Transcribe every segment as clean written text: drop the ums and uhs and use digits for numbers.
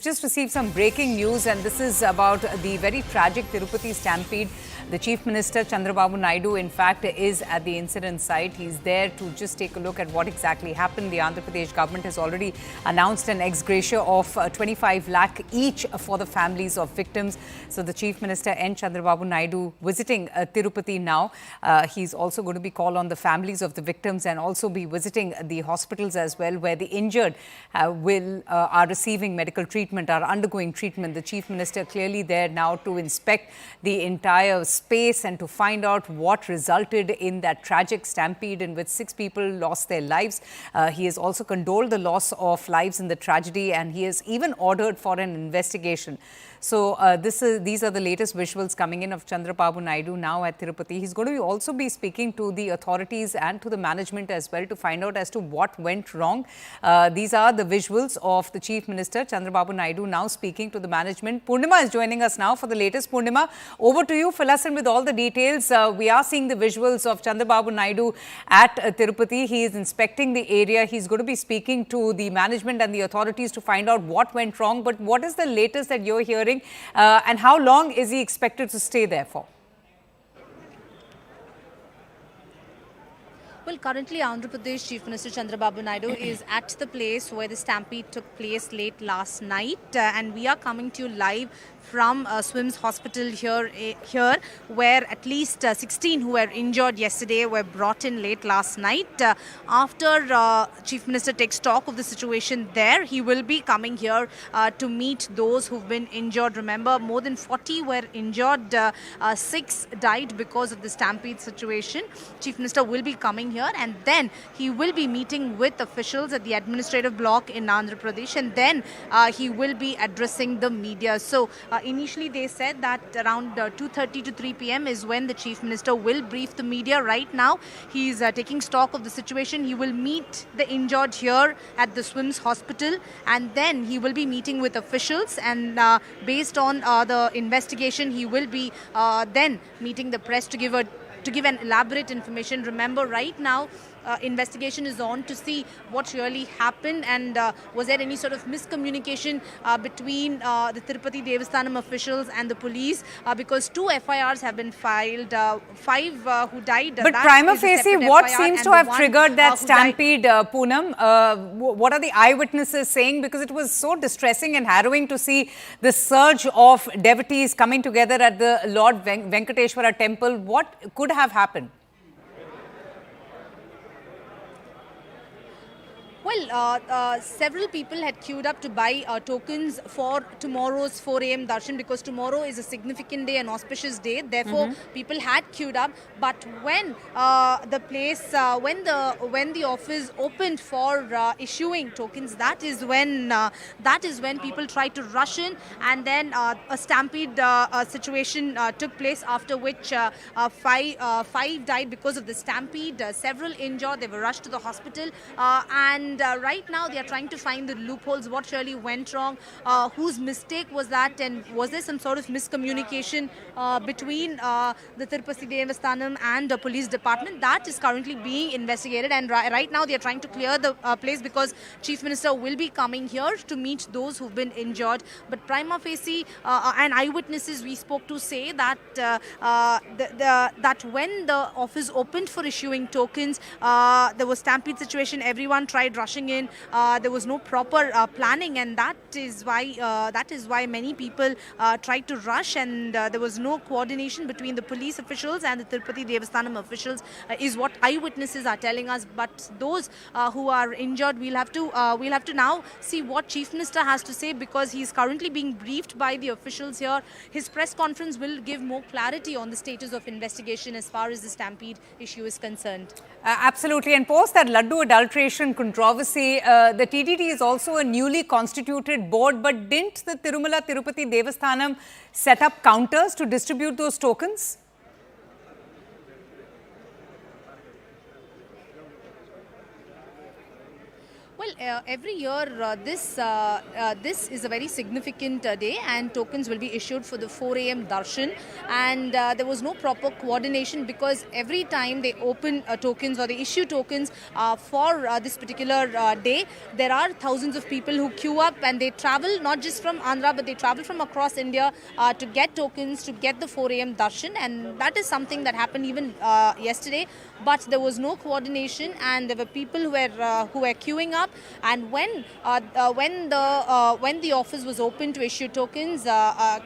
Just received some breaking news, and this is about the very tragic Tirupati stampede. The Chief Minister Chandrababu Naidu, in fact, is at the incident site. He's there to just take a look at what exactly happened. The Andhra Pradesh government has already announced an ex gratia of 25 lakh each for the families of victims. So the Chief Minister N. Chandrababu Naidu visiting Tirupati now. He's also going to be called on the families of the victims and also be visiting the hospitals as well, where the injured are receiving medical treatment, are undergoing treatment. The Chief Minister clearly there now to inspect the entire space and to find out what resulted in that tragic stampede in which 6 people lost their lives. He has also condoled the loss of lives in the tragedy, and he has even ordered for an investigation. So these are the latest visuals coming in of Chandrababu Naidu now at Tirupati. He's going to also be speaking to the authorities and to the management as well to find out as to what went wrong. These are the visuals of the Chief Minister Chandrababu Naidu now speaking to the management. Purnima is joining us now for the latest. Purnima, over to you. Fill us in with all the details. We are seeing the visuals of Chandrababu Naidu at Tirupati. He is inspecting the area. He's going to be speaking to the management and the authorities to find out what went wrong. But what is the latest that you're hearing? And how long is he expected to stay there for? Well, currently Andhra Pradesh Chief Minister Chandrababu Naidu is at the place where the stampede took place late last night, and we are coming to you live from SWIMS Hospital here, where at least 16 who were injured yesterday were brought in late last night. After Chief Minister takes stock of the situation there, he will be coming here to meet those who've been injured. Remember, more than 40 were injured, 6 died because of the stampede situation. Chief Minister will be coming here, and then he will be meeting with officials at the administrative block in Andhra Pradesh, and then he will be addressing the media. So initially they said that around 2:30 to 3 p.m. is when the Chief Minister will brief the media. Right now he is taking stock of the situation. He will meet the injured here at the SWIMS Hospital, and then he will be meeting with officials, and based on the investigation he will be then meeting the press to give an elaborate information. Remember, right now investigation is on to see what really happened, and was there any sort of miscommunication between the Tirupati Devasthanam officials and the police, because 2 FIRs have been filed, 5 who died. But prima facie, what seems to have triggered that stampede, Poonam? What are the eyewitnesses saying? Because it was so distressing and harrowing to see the surge of devotees coming together at the Lord Venkateshwara temple. What could have happened? Well, several people had queued up to buy tokens for tomorrow's 4 a.m. darshan, because tomorrow is a significant day, an auspicious day. Therefore, people had queued up. But when when the office opened for issuing tokens, that is when people tried to rush in, and then a stampede situation took place. After which 5 died because of the stampede. Several injured. They were rushed to the hospital, and right now they are trying to find the loopholes, what really went wrong, whose mistake was that, and was there some sort of miscommunication between the Tirupati Devasthanam and the police department. That is currently being investigated, and right now they are trying to clear the place, because Chief Minister will be coming here to meet those who've been injured. But prima facie, and eyewitnesses we spoke to say that that when the office opened for issuing tokens, there was stampede situation. Everyone tried rushing in. There was no proper planning, and that is why many people tried to rush, and there was no coordination between the police officials and the Tirupati Devasthanam officials, is what eyewitnesses are telling us. But those who are injured, we'll have to now see what Chief Minister has to say, because he is currently being briefed by the officials here. His press conference will give more clarity on the status of investigation as far as the stampede issue is concerned. Absolutely. And post that Laddu adulteration controversy, the TTD is also a newly constituted board, but didn't the Tirumala Tirupati Devasthanam set up counters to distribute those tokens? Well, every year this is a very significant day, and tokens will be issued for the 4 a.m. darshan. And there was no proper coordination because every time they open tokens or they issue tokens for this particular day, there are thousands of people who queue up and they travel not just from Andhra but they travel from across India to get tokens to get the 4 a.m. darshan, and that is something that happened even yesterday. But there was no coordination, and there were people who were queuing up. And when the office was open to issue tokens,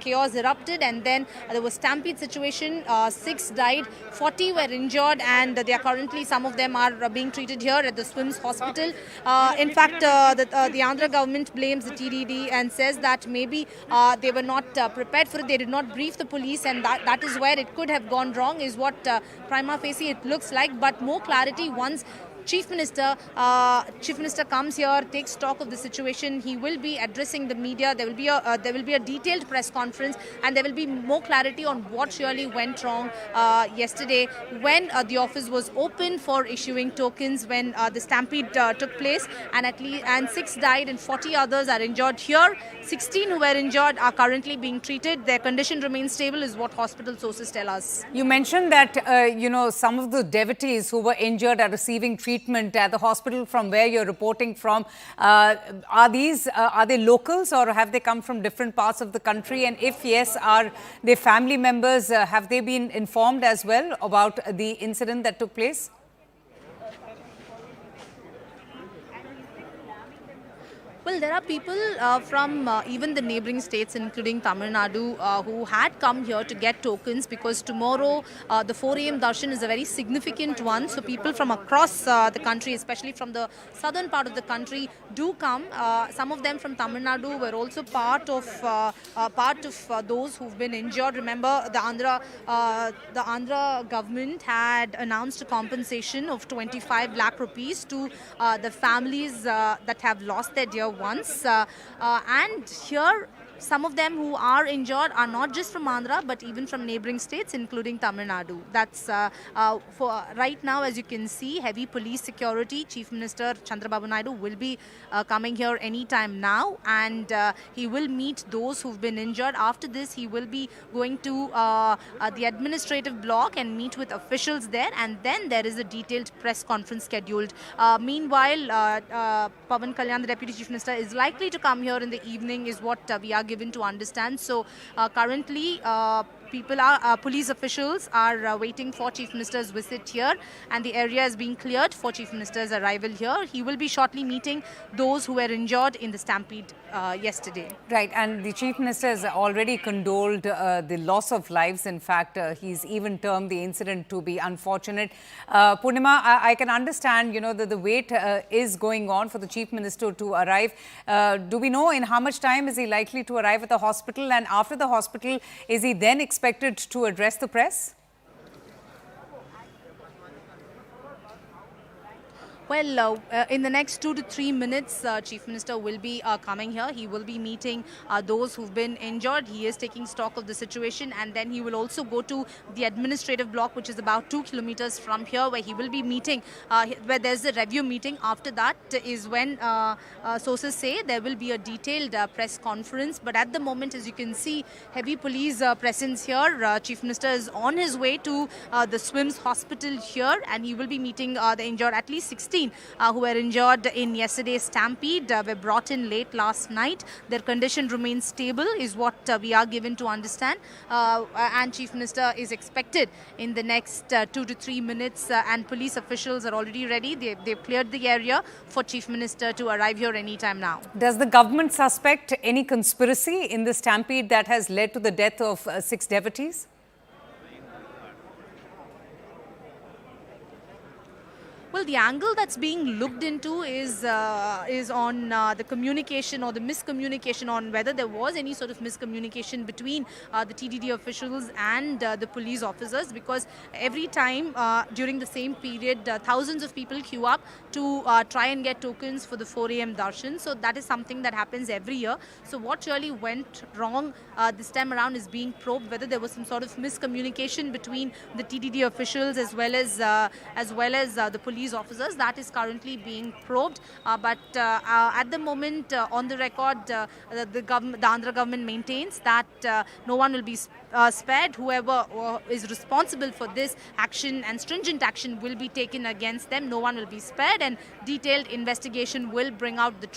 chaos erupted, and then there was stampede situation. 6 died, 40 were injured, and they are currently, some of them are being treated here at the SWIMS hospital. In fact, the Andhra government blames the TDD and says that maybe they were not prepared for it. They did not brief the police, and that is where it could have gone wrong, is what prima facie it looks like. But more clarity once Chief Minister comes here, takes stock of the situation. He will be addressing the media. There will be a detailed press conference, and there will be more clarity on what really went wrong yesterday when the office was open for issuing tokens, when the stampede took place, and 6 died and 40 others are injured. Here, 16 who were injured are currently being treated. Their condition remains stable, is what hospital sources tell us. You mentioned that some of the devotees who were injured are receiving treatment at the hospital from where you're reporting from. Are they locals, or have they come from different parts of the country? And if yes, are they family members? Have they been informed as well about the incident that took place? Well, there are people from even the neighboring states, including Tamil Nadu, who had come here to get tokens, because tomorrow the 4 a.m. darshan is a very significant one. So people from across the country, especially from the southern part of the country, do come. Some of them from Tamil Nadu were also part of those who've been injured. Remember, the Andhra government had announced a compensation of 25 lakh rupees to the families that have lost their dear ones, and here some of them who are injured are not just from Andhra but even from neighboring states, including Tamil Nadu. That's for right now. As you can see, heavy police security. Chief Minister Chandrababu Naidu will be coming here anytime now, and he will meet those who've been injured. After this, he will be going to the administrative block and meet with officials there, and then there is a detailed press conference scheduled. Meanwhile, Pawan Kalyan, the Deputy Chief Minister, is likely to come here in the evening, is what we are given to understand. So currently police officials are waiting for Chief Minister's visit here, and the area is being cleared for Chief Minister's arrival here. He will be shortly meeting those who were injured in the stampede yesterday. Right, and the Chief Minister has already condoled the loss of lives. In fact, he's even termed the incident to be unfortunate. Purnima, I can understand, that the wait is going on for the Chief Minister to arrive. Do we know in how much time is he likely to arrive at the hospital? And after the hospital, is he then expected to address the press? Well, in the next 2 to 3 minutes, Chief Minister will be coming here. He will be meeting those who've been injured. He is taking stock of the situation, and then he will also go to the administrative block, which is about 2 kilometers from here, where he will be meeting, where there's a review meeting. After that is when sources say there will be a detailed press conference. But at the moment, as you can see, heavy police presence here. Chief Minister is on his way to the SWIMS hospital here, and he will be meeting the injured. At least 16 who were injured in yesterday's stampede were brought in late last night. Their condition remains stable, is what we are given to understand. And Chief Minister is expected in the next 2 to 3 minutes, and police officials are already ready. They've cleared the area for Chief Minister to arrive here anytime now. Does the government suspect any conspiracy in the stampede that has led to the death of 6 devotees? Well, the angle that's being looked into is on the communication or the miscommunication, on whether there was any sort of miscommunication between the TDD officials and the police officers, because every time during the same period, thousands of people queue up to try and get tokens for the 4 a.m. darshan. So that is something that happens every year. So what really went wrong this time around is being probed, whether there was some sort of miscommunication between the TDD officials as well as the police police officers. That is currently being probed. But at the moment, on the record, the Andhra government maintains that no one will be spared. Whoever is responsible for this action and stringent action will be taken against them. No one will be spared, and detailed investigation will bring out the